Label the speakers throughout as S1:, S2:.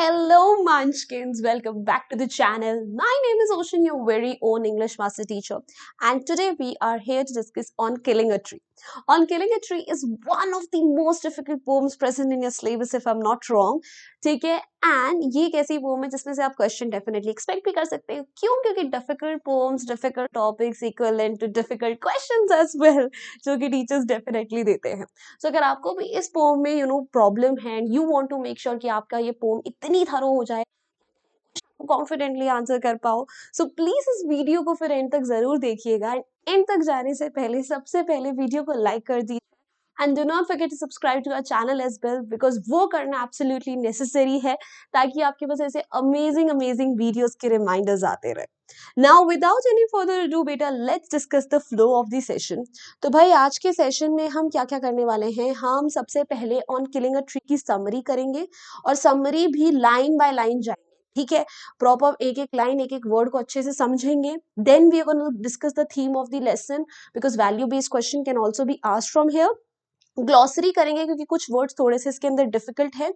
S1: Hello, Munchkins. Welcome back to the channel. My name is Ocean, your very own English master teacher, and today we are here to discuss on Killing a Tree. On Killing a Tree is one of the most difficult poems present in your syllabus, if I'm not wrong. ठीक है, and ये एक ऐसी poem है जिसमें से आप question definitely expect भी कर सकते हो. क्यों? क्योंकि difficult poems, difficult topics equivalent to difficult questions as well, जो कि teachers definitely देते हैं. So अगर आपको भी इस पोम में प्रॉब्लम है and you want to make sure कि आपका ये पोम इतनी थरो हो जाए कॉन्फिडेंटली आंसर कर पाओ, सो प्लीज इस वीडियो को फिर एंड तक जरूर देखिएगा. एंड तक जाने से पहले सबसे पहले वीडियो को लाइक कर दीजिए and do not forget to subscribe to our channel as well, because वो करना एब्सोल्युटली नेसेसरी है ताकि आपके पास ऐसे अमेजिंग अमेजिंग वीडियोस के रिमाइंडर्स आते रहे. Now without any further ado बेटा, let's discuss the flow of the session. तो भाई आज के सेशन में हम क्या क्या करने वाले हैं, हम सबसे पहले ऑन किलिंग अ ट्री की समरी करेंगे और समरी भी लाइन बाय लाइन जाएंगे. ठीक है, प्रॉपर एक एक लाइन एक एक वर्ड को अच्छे से समझेंगे. Then we are going to discuss the theme of the lesson, because value based question can also be asked from here. Glossary करेंगे क्योंकि कुछ वर्ड्स थोड़े से इसके अंदर डिफिकल्ट है.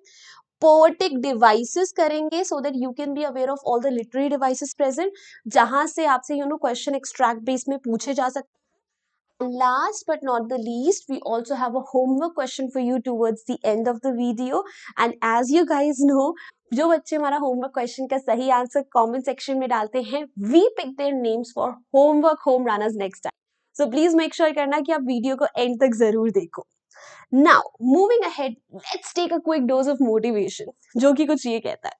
S1: पोएटिक डिवाइसेस करेंगे so that you can be aware of all the literary devices present, जहां से आपसे क्वेश्चन एक्सट्रैक्ट बेस में पूछे जा सकते. Last but not the least, we also have a homework question for you towards the end of the video. And as you guys know, जो बच्चे हमारा होमवर्क क्वेश्चन का सही आंसर कमेंट सेक्शन में डालते हैं, we pick their names for homework home runners next time. So please make sure करना कि आप वीडियो को एंड तक जरूर देखो. Now, moving ahead, let's take a quick dose of motivation, जो कि कुछ ये कहता है.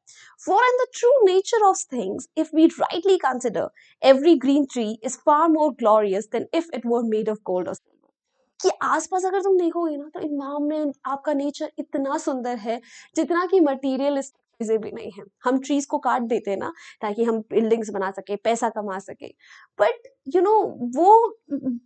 S1: For in the true nature of things, if we rightly consider, every green tree is far more glorious than if it were made of gold or silver. कि आसपास अगर तुम देखोगे ना तो इन्वायरमेंट, आपका नेचर इतना सुंदर है जितना कि मटीरियलिस्टिक चीजें भी नहीं है. हम ट्रीज को काट देते हैं ना ताकि हम बिल्डिंग्स बना सके, पैसा कमा सके, बट वो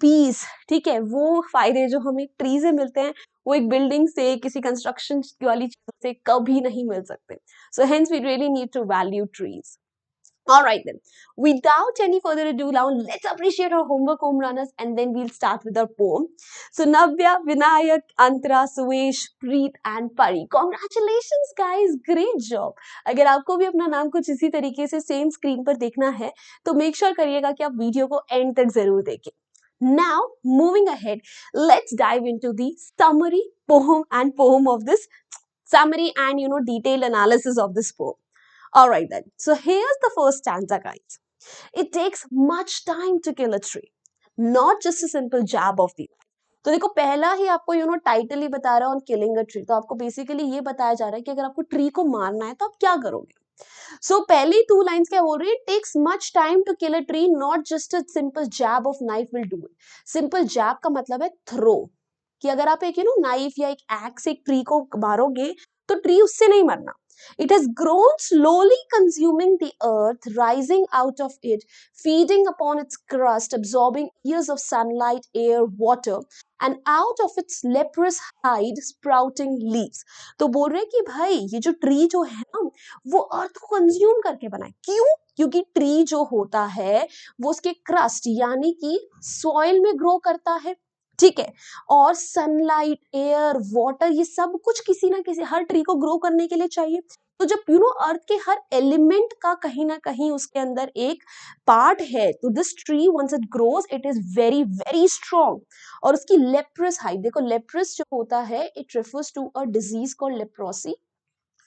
S1: पीस, ठीक है, वो फायदे जो हमें ट्री से मिलते हैं वो एक बिल्डिंग से, किसी कंस्ट्रक्शन वाली चीज से कभी नहीं मिल सकते. So hence we really need to value trees. All right then, without any further ado, now let's appreciate our homework home runners and then we'll start with our poem. So Navya, Vinayak, Antara, Suesh, Preet and Pari, congratulations guys, great job. अगर आपको भी अपना नाम कुछ इसी तरीके से same screen पर देखना है तो मेक श्योर करिएगा कि आप वीडियो को एंड तक जरूर देखें. Now, moving ahead, let's dive into the summary poem of this summary and detailed analysis of this poem. All right then. So here's the first stanza, guys. It takes much time to kill a tree, not just a simple jab of the. तो देखो पहला ही आपको title ही बता रहा है on killing a tree. तो आपको basically ये बताया जा रहा है कि अगर आपको ट्री को मारना है तो आप क्या करोगे. सो पहली टू लाइंस क्या बोल रही है, takes much time to kill a tree, not just a simple jab of knife will do it. Simple jab का मतलब है थ्रो, कि अगर आप एक नाइफ या एक एक्स एक ट्री को मारोगे तो ट्री उससे नहीं मरना. It has grown slowly, consuming the earth, rising out of it, feeding upon its crust, absorbing years of sunlight, air, water, and out of its leprous hide, sprouting leaves. तो बोल रहे कि भाई ये जो ट्री जो है ना वो अर्थ को कंज्यूम करके बना है. क्यों? क्योंकि ट्री जो होता है वो उसके क्रस्ट यानी कि सॉइल में ग्रो करता है, ठीक है, और सनलाइट, एयर, वाटर, ये सब कुछ किसी ना किसी हर ट्री को ग्रो करने के लिए चाहिए. तो जब अर्थ के हर एलिमेंट का कहीं ना कहीं उसके अंदर एक पार्ट है, तो this tree once it grows it is very very strong. और उसकी लेप्रस हाइड, देखो लेप्रस जो होता है it refers to a disease called leprosy.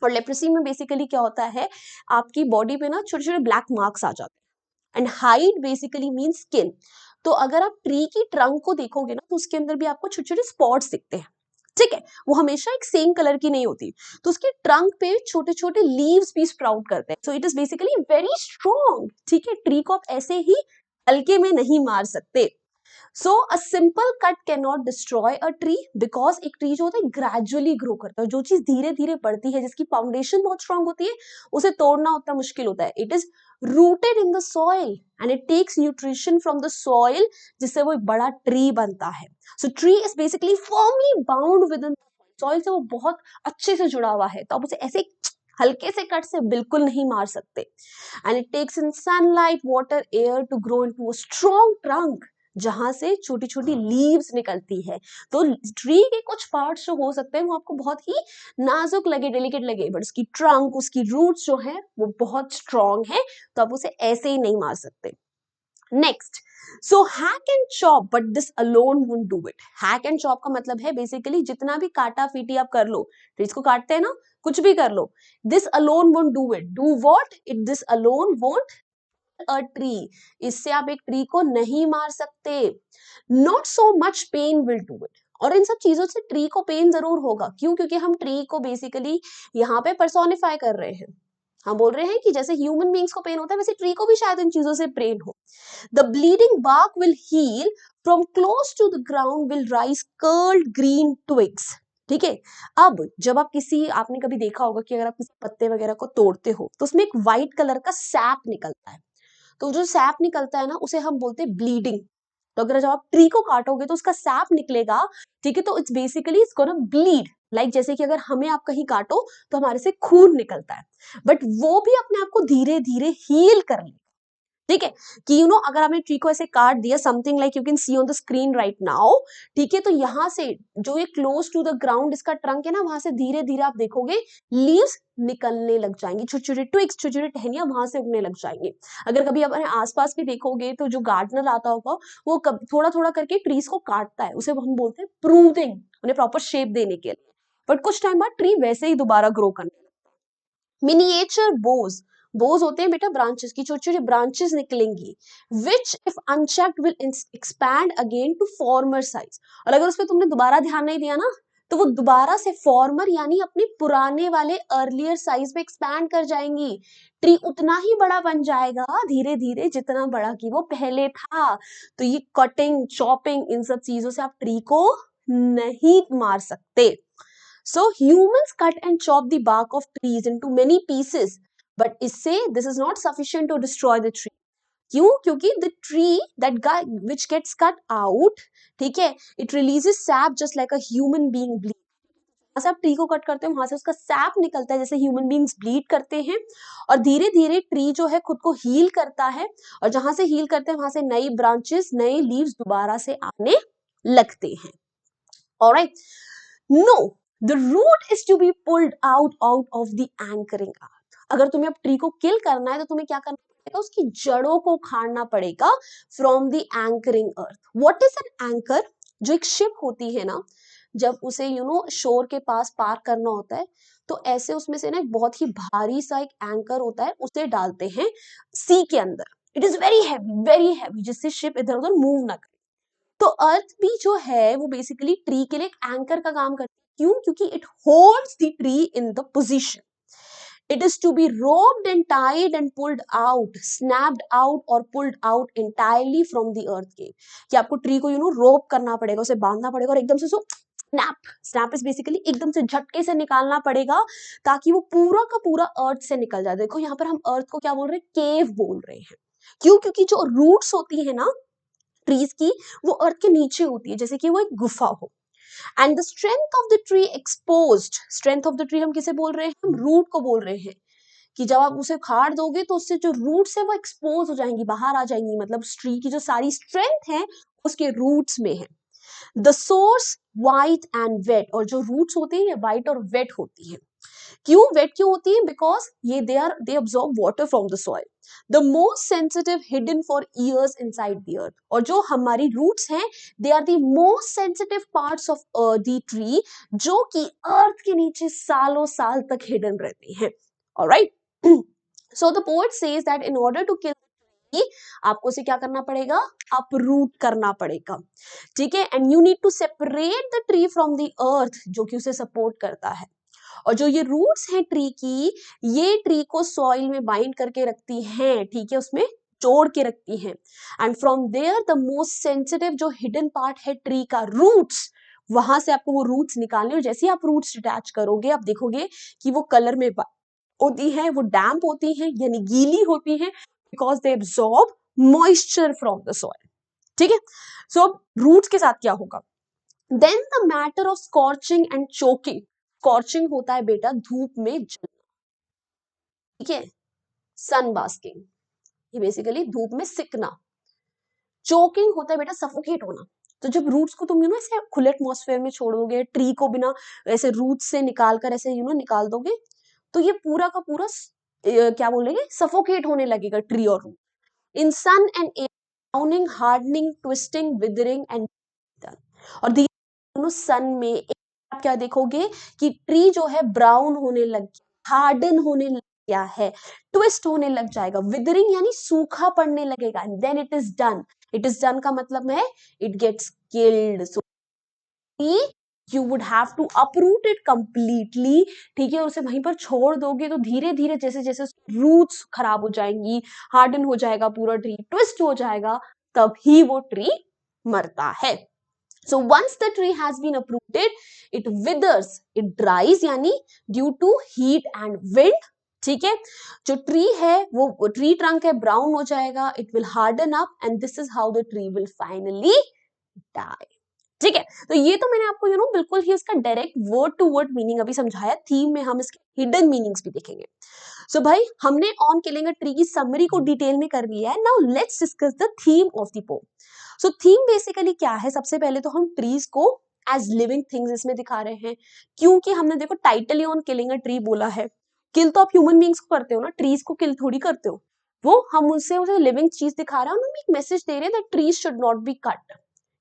S1: और लेप्रोसी में बेसिकली क्या होता है, आपकी बॉडी पे ना छोटे छोटे ब्लैक मार्क्स आ जाते हैं. And hide basically mean skin. तो अगर आप ट्री की ट्रंक को देखोगे ना तो उसके अंदर भी आपको छोटे छोटे स्पॉट्स दिखते हैं, ठीक है, वो हमेशा एक सेम कलर की नहीं होती. तो उसके ट्रंक पे छोटे छोटे लीव्स भी स्प्राउट करते हैं. So it is basically very strong, ठीक है. ट्री को आप ऐसे ही हल्के में नहीं मार सकते. So a simple cut can not destroy a tree, because एक ट्री जो होता है ग्रेजुअली ग्रो करता है. जो चीज धीरे धीरे बढ़ती है, जिसकी फाउंडेशन बहुत स्ट्रांग होती है, उसे तोड़ना उतना मुश्किल होता है. It is rooted in the soil and it takes nutrition from the soil, जिससे वो एक बड़ा ट्री बनता है. So tree is basically firmly bound within soil, से वो बहुत अच्छे से जुड़ा हुआ है. तो आप उसे ऐसे हल्के से कट से बिल्कुल नहीं मार सकते. And it takes in sunlight, water, air to grow into a strong trunk. जहां से छोटी छोटी लीव्स निकलती है। तो ट्री के कुछ पार्ट्स जो हो सकते हैं वो आपको बहुत ही नाजुक लगे, डेलिकेट लगे, बट उसकी ट्रंक, उसकी रूट्स जो है वो बहुत स्ट्रांग है, तो आप उसे ऐसे ही नहीं मार सकते। Next, so hack and chop but this alone won't do it. Hack and chop का मतलब है बेसिकली जितना भी काटा पीटी आप कर लो, ट्रीज को काटते हैं ना, कुछ भी कर लो, this alone won't do it, do what it, this alone won't a tree, इससे आप एक ट्री को नहीं मार सकते। Not so much pain will do it, और इन सब चीजों से ट्री को पेन जरूर होगा, क्यों? क्योंकि हम ट्री को बेसिकली यहाँ पे पर्सोनिफाई कर रहे हैं। हम बोल रहे हैं कि जैसे ह्यूमन बींग्स को पेन होता है वैसे ट्री को भी शायद इन चीजों से पेन हो। The bleeding bark will heal from close to the ground will rise curled green twigs। ठीक है, अब जब आप किसी, आपने कभी देखा होगा कि अगर आप किसी पत्ते वगैरह को तोड़ते हो तो उसमें एक व्हाइट कलर का सैप निकलता है, तो जो सैप निकलता है ना उसे हम बोलते हैं ब्लीडिंग। तो अगर जब आप ट्री को काटोगे तो उसका सैप निकलेगा, ठीक है, तो it's basically it's gonna bleed, like जैसे कि अगर हमें आप कहीं काटो तो हमारे से खून निकलता है, बट वो भी अपने आप को धीरे धीरे हील कर ले। ठीक है, कि अगर आपने ट्री को ऐसे काट दिया, something like you can see on the screen right now, ठीक है, तो यहां से जो ये क्लोज टू द ग्राउंड इसका ट्रंक है ना, वहां से धीरे धीरे आप देखोगे लीव्स निकलने लग जाएंगी, छोटे छोटे ट्विग्स, छोटे छोटे टहनियां वहां से उगने लग जाएंगे। अगर कभी अपने आसपास भी देखोगे तो जो गार्डनर आता होगा वो थोड़ा थोड़ा करके ट्रीज को काटता है, उसे हम बोलते हैं प्रूनिंग, उन्हें प्रॉपर शेप देने के लिए, बट कुछ टाइम बाद ट्री वैसे ही दोबारा ग्रो करने। मिनिएचर बोज, बोज होते हैं बेटा ब्रांचेस की, छोटी छोटी ब्रांचेस निकलेंगी, which if unchecked will expand again to former size, और अगर उस पर तुमने दोबारा ध्यान नहीं दिया ना तो वो दोबारा से फॉर्मर यानी अपने पुराने वाले अर्लियर साइज में एक्सपैंड कर जाएंगी। ट्री उतना ही बड़ा बन जाएगा धीरे धीरे जितना बड़ा कि वो पहले था। तो ये कटिंग, चॉपिंग, इन सब चीजों से आप ट्री को नहीं मार सकते। So humans cut and chop the bark of trees into many pieces, but इससे this is not sufficient to destroy the tree. क्यों? क्योंकि the tree that which gets cut out, ठीक है, it releases sap just like a human being bleed. जहाँ से आप tree को cut करते हो वहां से उसका सैप निकलता है जैसे ह्यूमन बींग्स ब्लीड करते हैं, और धीरे धीरे ट्री जो है खुद को हील करता है, और जहां से हील करते हैं वहां से नई ब्रांचेस, नए लीव्स दोबारा से आने लगते हैं। Alright, no, the root is to be pulled out of the anchoring earth. अगर तुम्हें अब ट्री को किल करना है तो तुम्हें क्या करना पड़ेगा, उसकी जड़ों को उखाड़ना पड़ेगा from the anchoring earth. What is an anchor? जो एक शिप होती है ना, जब उसे शोर के पास पार करना होता है तो ऐसे उसमें से ना एक बहुत ही भारी सा एक एंकर होता है, उसे डालते हैं सी के अंदर। इट इज वेरी हैवी, जिससे शिप इधर उधर मूव ना करे। तो अर्थ भी जो है वो बेसिकली ट्री के लिए एक एंकर का काम करती है। क्यों? क्योंकि it holds the tree in the position. It is to be roped and tied and pulled out, snapped out और pulled out entirely from the earth के, कि आपको ट्री को रोप करना पड़ेगा, उसे बांधना पड़ेगा और एकदम से स्नैप, स्नैप इज बेसिकली एकदम से झटके से निकालना पड़ेगा ताकि वो पूरा का पूरा अर्थ से निकल जाए। देखो यहाँ पर हम अर्थ को क्या बोल रहे हैं? केव बोल रहे हैं। क्यों? क्योंकि जो रूट्स होती है ना ट्रीज की, वो अर्थ के नीचे होती है, जैसे कि वो एक गुफा हो। And the strength of the tree exposed, strength of the tree हम किसे बोल रहे हैं? हम रूट को बोल रहे हैं, कि जब आप उसे खाड़ दोगे तो उससे जो रूट्स है वो एक्सपोज हो जाएंगी, बाहर आ जाएंगी, मतलब ट्री की जो सारी स्ट्रेंथ है उसके रूट्स में है। The source white and wet, और जो रूट्स होती है ये वाइट और वेट होती है। क्यों वेट क्यों होती है? बिकॉज ये they absorb water from the soil. The most sensitive hidden for years inside the earth, और जो हमारी रूट्स हैं they are the most sensitive parts of the tree, जो कि अर्थ के नीचे सालों साल तक हिडन रहती हैं। Alright, so the poet says that in order to kill आपको उसे क्या करना पड़ेगा? अपरूट करना पड़ेगा, ठीक है, and you need to separate the tree from the earth जो कि उसे सपोर्ट करता है। और जो ये रूट्स हैं ट्री की, ये ट्री को सॉइल में बाइंड करके रखती हैं, ठीक है, उसमें जोड़ के रखती हैं। And from there the most sensitive जो हिडन पार्ट है ट्री का, रूट्स, वहां से आपको वो रूट्स निकालने, और जैसे ही आप रूट्स अटैच करोगे आप देखोगे कि वो कलर में होती हैं, वो डैम्प होती हैं यानी गीली होती हैं, because they absorb moisture from the soil. ठीक है, सो रूट्स के साथ क्या होगा? Then the matter of scorching and choking. Scorching होता है बेटा धूप में जलना, ठीक है, सन बास्किंग, ये बेसिकली धूप में सिकना। चोकिंग होता है बेटा सफोकेट होना। तो जब रूट्स को तुम ऐसे खुले एटमॉस्फेयर में छोड़ोगे, ट्री को बिना ऐसे रूट्स से निकाल कर ऐसे निकाल दोगे, तो ये पूरा का पूरा क्या बोलेंगे, सफोकेट होने लगेगा ट्री और root in sun and air, browning, hardening, twisting, withering and और धीरे सन में आप क्या देखोगे कि ट्री जो है ब्राउन होने लग, हार्डन होने लग गया है, ट्विस्ट होने लग जाएगा, विदरिंग यानी सूखा पड़ने लगेगा, then it is done. It is done का मतलब है it gets killed. So you would have to uproot it completely, ठीक है, उसे वहीं पर छोड़ दोगे तो धीरे धीरे जैसे जैसे रूट्स खराब हो जाएंगी, हार्डन हो जाएगा पूरा ट्री, ट्विस्ट हो जाएगा, तब ही वो ट्री मरता है। So once the tree has been uprooted, it withers, it dries यानी due to heat and wind, ठीक है। जो ट्री है वो ट्री ट्रंक है, ब्राउन हो जाएगा, it will harden up and this is how the tree will finally die, ठीक है। तो ये तो मैंने आपको बिल्कुल ही उसका direct word to word meaning अभी समझाया, थीम में हम इसके हिडन मीनिंग्स भी देखेंगे। सो भाई हमने ऑन किलिंग अ ट्री की समरी को डिटेल में कर लिया है, now let's discuss the theme of the pome. So theme basically क्या है, सबसे पहले तो हम ट्रीज को एज लिविंग थिंग्स इसमें दिखा रहे हैं, क्योंकि हमने देखो title he on killing a tree बोला है। किल तो आप ह्यूमन बींग्स को करते हो ना, ट्रीज को किल थोड़ी करते हो। वो हम उनसे उसे लिविंग चीज दिखा रहे हैं, हम एक मैसेज दे रहे हैं that trees should not be cut,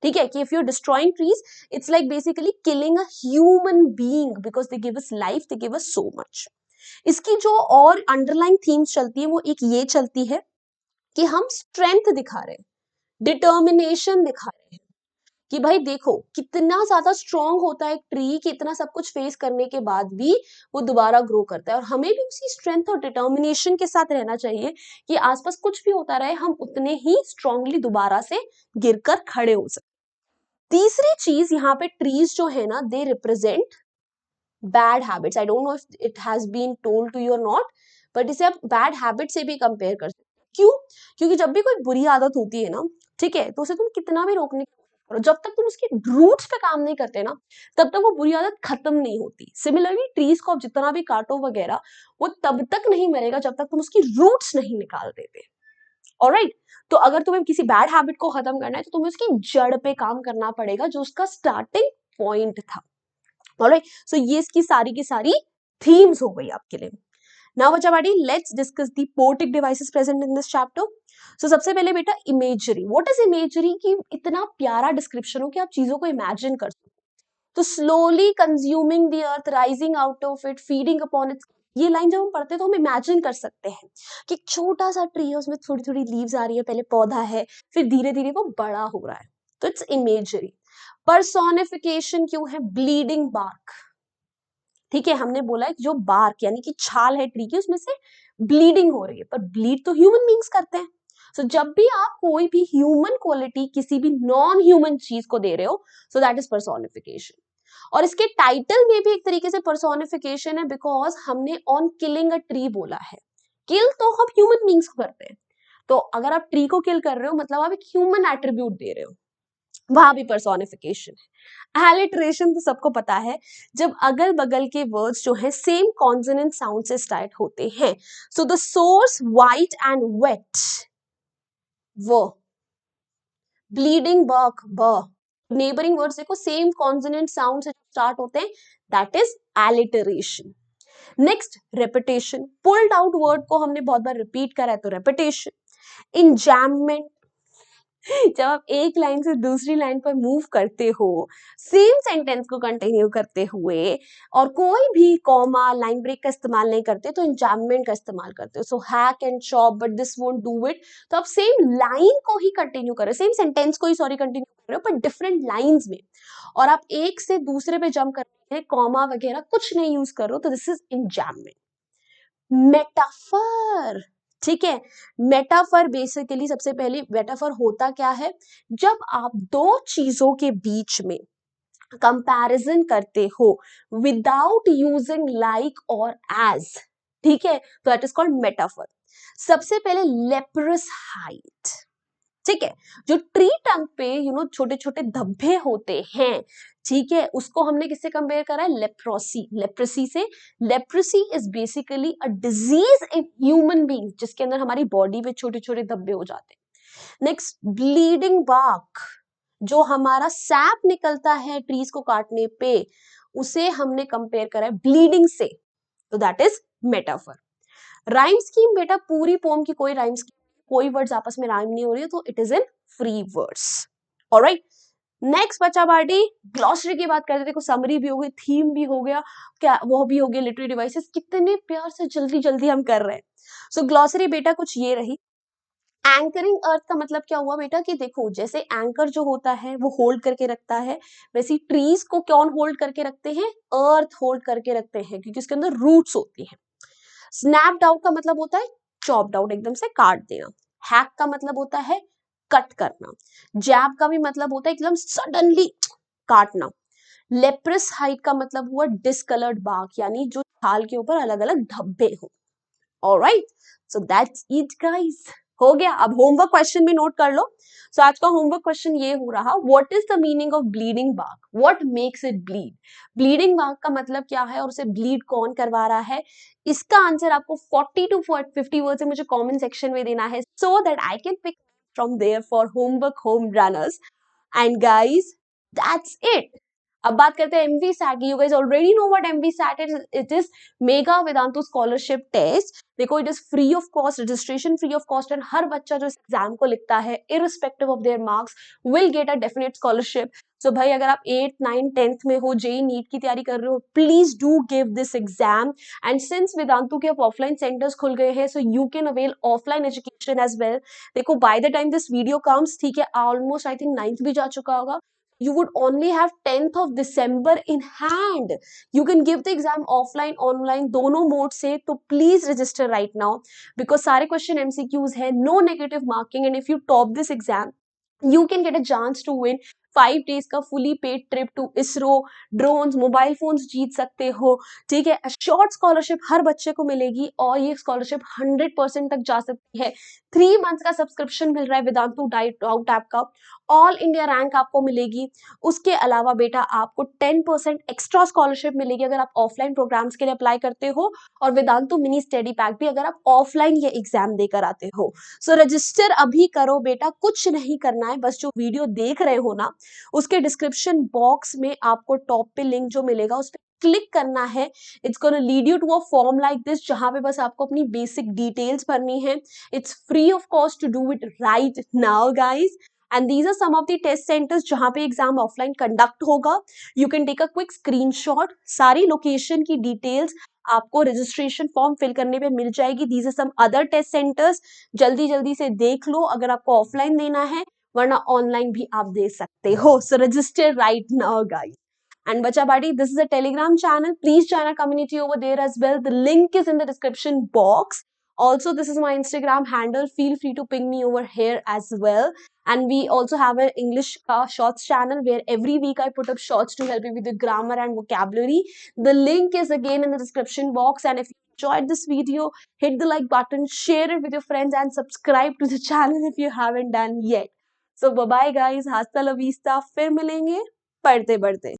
S1: ठीक है, कि if you are destroying trees it's like basically killing a human being because they give us life, they give us so much. इसकी जो और अंडरलाइन थीम्स चलती है वो एक ये चलती है कि हम स्ट्रेंथ दिखा रहे हैं, डिटर्मिनेशन दिखा रहे हैं, कि भाई देखो कितना ज्यादा स्ट्रांग होता है एक ट्री, कि इतना सब कुछ फेस करने के बाद भी वो दोबारा ग्रो करता है, और हमें भी उसी स्ट्रेंथ और डिटर्मिनेशन के साथ रहना चाहिए कि आसपास कुछ भी होता रहे हम उतने ही स्ट्रांगली दोबारा से गिरकर खड़े हो सके। तीसरी चीज यहाँ पे ट्रीज जो है ना, they represent bad habits. I don't know if it has been told to you or not, but इसे आप बैड हैबिट से भी कंपेयर कर सकते हो। क्यों? क्योंकि जब भी कोई बुरी आदत होती है ना, ठीक है, तो उसे तुम कितना भी रोकने की कोशिश करो, जब तक तुम उसके रूट्स पे काम नहीं करते ना, तब तक वो बुरी आदत खत्म नहीं होती। सिमिलरली ट्रीज को आप जितना भी काटो वगैरह, वो तब तक नहीं मरेगा जब तक तुम उसकी रूट्स नहीं निकाल देते। ऑलराइट, तो अगर तुम्हें किसी बैड हैबिट को खत्म करना है तो तुम्हें उसकी जड़ पे काम करना पड़ेगा, जो उसका स्टार्टिंग पॉइंट था। ऑलराइट, सो ये इसकी सारी की सारी थीम्स हो गई आपके लिए। नाउ बच्चा party, let's discuss the poetic devices present in this chapter. So सबसे पहले बेटा इमेजरी। What is imagery? की इतना प्यारा डिस्क्रिप्शन हो कि आप चीजों को इमेजिन कर सकते। तो slowly consuming the earth, rising out of it, feeding upon it, ये लाइन जब हम पढ़ते हैं तो हम इमेजिन कर सकते हैं कि एक छोटा सा ट्री है, उसमें थोड़ी थोड़ी लीव्स आ रही है, पहले पौधा है, फिर धीरे धीरे वो बड़ा हो रहा है, तो इट्स इमेजरी। पर्सोनिफिकेशन क्यों है? ब्लीडिंग बार्क, ठीक है, हमने बोला है कि जो बार्क यानी कि छाल है ट्री की, उसमें से ब्लीडिंग हो रही है, पर ब्लीड तो ह्यूमन बींग्स करते हैं। सो जब भी आप कोई भी ह्यूमन क्वालिटी किसी भी नॉन ह्यूमन चीज को दे रहे हो, सो दैट इज पर्सोनिफिकेशन। और इसके टाइटल में भी एक तरीके से पर्सोनिफिकेशन है, बिकॉज हमने ऑन किलिंग अ ट्री बोला है। किल तो हम ह्यूमन बींग्स को करते हैं, तो अगर आप ट्री को किल कर रहे हो मतलब आप एक ह्यूमन एट्रीब्यूट दे रहे हो, वहां भी पर्सोनिफिकेशन है। एलिटरेशन तो सबको पता है, जब अगल बगल के वर्ड्स जो है सेम कॉन्सोनेंट साउंड से स्टार्ट होते हैं। So the source white and wet, वो ब्लीडिंग बर्क, ब नेबरिंग वर्ड्स देखो सेम कॉन्सोनेंट साउंड से स्टार्ट होते हैं, that is alliteration. Next repetition, pulled out word को हमने बहुत बार रिपीट करा है तो रेपिटेशन। इंजैममेंट, जब आप एक लाइन से दूसरी लाइन पर मूव करते हो सेम सेंटेंस को कंटिन्यू करते हुए, और कोई भी कॉमा लाइन ब्रेक का इस्तेमाल नहीं करते, तो इंजैममेंट का इस्तेमाल करते हो। So hack and chop but this won't do it, तो आप सेम लाइन को ही कंटिन्यू कर रहे हो, सेम सेंटेंस को ही सॉरी कंटिन्यू कर रहे हो, पर डिफरेंट लाइंस में, और आप एक से दूसरे पे जंप कर रहे हैं, कॉमा वगैरह कुछ नहीं यूज कर रहे हो, तो दिस इज इंजैममेंट। मेटाफर, ठीक है, मेटाफर बेसिकली सबसे पहले मेटाफर होता क्या है, जब आप दो चीजों के बीच में कंपैरिजन करते हो विदाउट यूजिंग लाइक और एज, ठीक है, तो दैट इज कॉल्ड मेटाफर। सबसे पहले लेप्रस हाइट, ठीक है, जो ट्री टंग पे छोटे छोटे धब्बे होते हैं, ठीक है, उसको हमने किससे कंपेयर करा है? लेप्रोसी, लेप्रोसी से। Leprosy is basically a disease in human being, जिसके अंदर हमारी बॉडी पे छोटे छोटे धब्बे हो जाते हैं। नेक्स्ट ब्लीडिंग बार्क, जो हमारा सैप निकलता है ट्रीज को काटने पे, उसे हमने कंपेयर करा है ब्लीडिंग से, तो that is metaphor. Rhyme scheme बेटा पूरी पोम की कोई राइम स्कीम, कोई वर्ड्स आपस में राइम नहीं हो रही है, तो it is in free words. Alright, next बच्चा पार्टी ग्लॉसरी की बात करते, देखो समरी भी हो गई, थीम भी हो गया, क्या वो भी हो गया, लिटरेरी डिवाइसेस, कितने प्यार से जल्दी जल्दी हम कर रहे हैं। सो ग्लॉसरी बेटा कुछ ये रही। एंकरिंग अर्थ का मतलब क्या हुआ बेटा कि देखो जैसे एंकर जो होता है वो होल्ड करके रखता है, वैसे ट्रीज को कौन होल्ड करके रखते हैं, अर्थ होल्ड करके रखते हैं, क्योंकि उसके अंदर रूट्स होती हैं। स्नैप्ड आउट का मतलब होता है चॉप्ड आउट, एकदम से काट देना। हैक का मतलब होता है कट करना। जैब का भी मतलब होता है एकदम सडनली काटना। लेप्रस हाइट का मतलब हुआ डिसकलर्ड बार्क, यानी जो छाल के ऊपर अलग अलग धब्बे हो। Alright, so that's it guys, हो गया। अब होमवर्क क्वेश्चन भी नोट कर लो। सो आज का होमवर्क क्वेश्चन ये हो रहा, what is the meaning of bleeding bark, what makes it bleed. Bleeding bark का मतलब क्या है और उसे ब्लीड कौन करवा रहा है, इसका आंसर आपको 40 to 50 वर्ड से मुझे कमेंट सेक्शन में देना है, so that I can pick from there for homework home runners. And guys, that's it. अब बात करते हैं एमवी सैट की। You guys already know what MV SAT is. It is mega Vedantu scholarship test. देखो it is free of cost, registration free of cost, and हर बच्चा जो इस एग्जाम को लिखता है irrespective of their marks will get a definite scholarship. So भाई अगर आप 8th 9th 10th में हो, जेई नीट की तैयारी कर रहे हो, please do give this exam. And since Vedantu के अब ऑफलाइन सेंटर्स खुल गए हैं, so you can avail offline education as well. देखो by the time this video comes, ठीक है, ऑलमोस्ट आई थिंक 9th भी जा चुका होगा, you would only have 10th of December in hand. You can give the exam offline online दोनों mode से, तो please register right now, because सारे क्वेश्चन एमसीक्यूज है, no negative marking, and if you top this exam you can get a chance to win 5 days का fully paid trip to ISRO, drones, mobile phones जीत सकते हो, ठीक है। Short scholarship हर बच्चे को मिलेगी और ये स्कॉलरशिप 100% तक जा सकती है। 3 months का सब्सक्रिप्शन मिल रहा है वेदांतु डाउट ऐप का, ऑल इंडिया रैंक आपको मिलेगी। उसके अलावा बेटा आपको 10% एक्स्ट्रा स्कॉलरशिप मिलेगी अगर आप ऑफलाइन प्रोग्राम्स के लिए अप्लाई करते हो, और वेदांतु मिनी स्टडी पैक भी अगर आप ऑफलाइन ये एग्जाम देकर आते हो। सो रजिस्टर अभी करो बेटा, कुछ नहीं करना है, बस जो वीडियो देख रहे हो ना, उसके डिस्क्रिप्शन बॉक्स में आपको टॉप पे लिंक जो मिलेगा उस पर क्लिक करना है। It's gonna lead you to a form like this, जहां पे बस आपको अपनी बेसिक डिटेल्स भरनी है। It's free of cost to do it right now guys, and these are some of the test centres जहां पे एग्जाम ऑफलाइन कंडक्ट होगा। You can take a quick screenshot, सारी लोकेशन की डिटेल्स आपको registration form fill करने पे मिल जाएगी। These are some other test centres, जल्दी जल्दी से देख लो अगर आपको ऑफलाइन देना है, वरना ऑनलाइन भी आप दे सकते हो। So register right now guys. And Bacha Buddy, this is a Telegram channel. Please join our community over there as well. The link is in the description box. Also, this is my Instagram handle. Feel free to ping me over here as well. And we also have an English shorts channel where every week I put up shorts to help you with the grammar and vocabulary. The link is again in the description box. And if you enjoyed this video, hit the like button, share it with your friends, and subscribe to the channel if you haven't done yet. So bye bye guys. Hasta la vista. फिर मिलेंगे पढ़ते पढ़ते।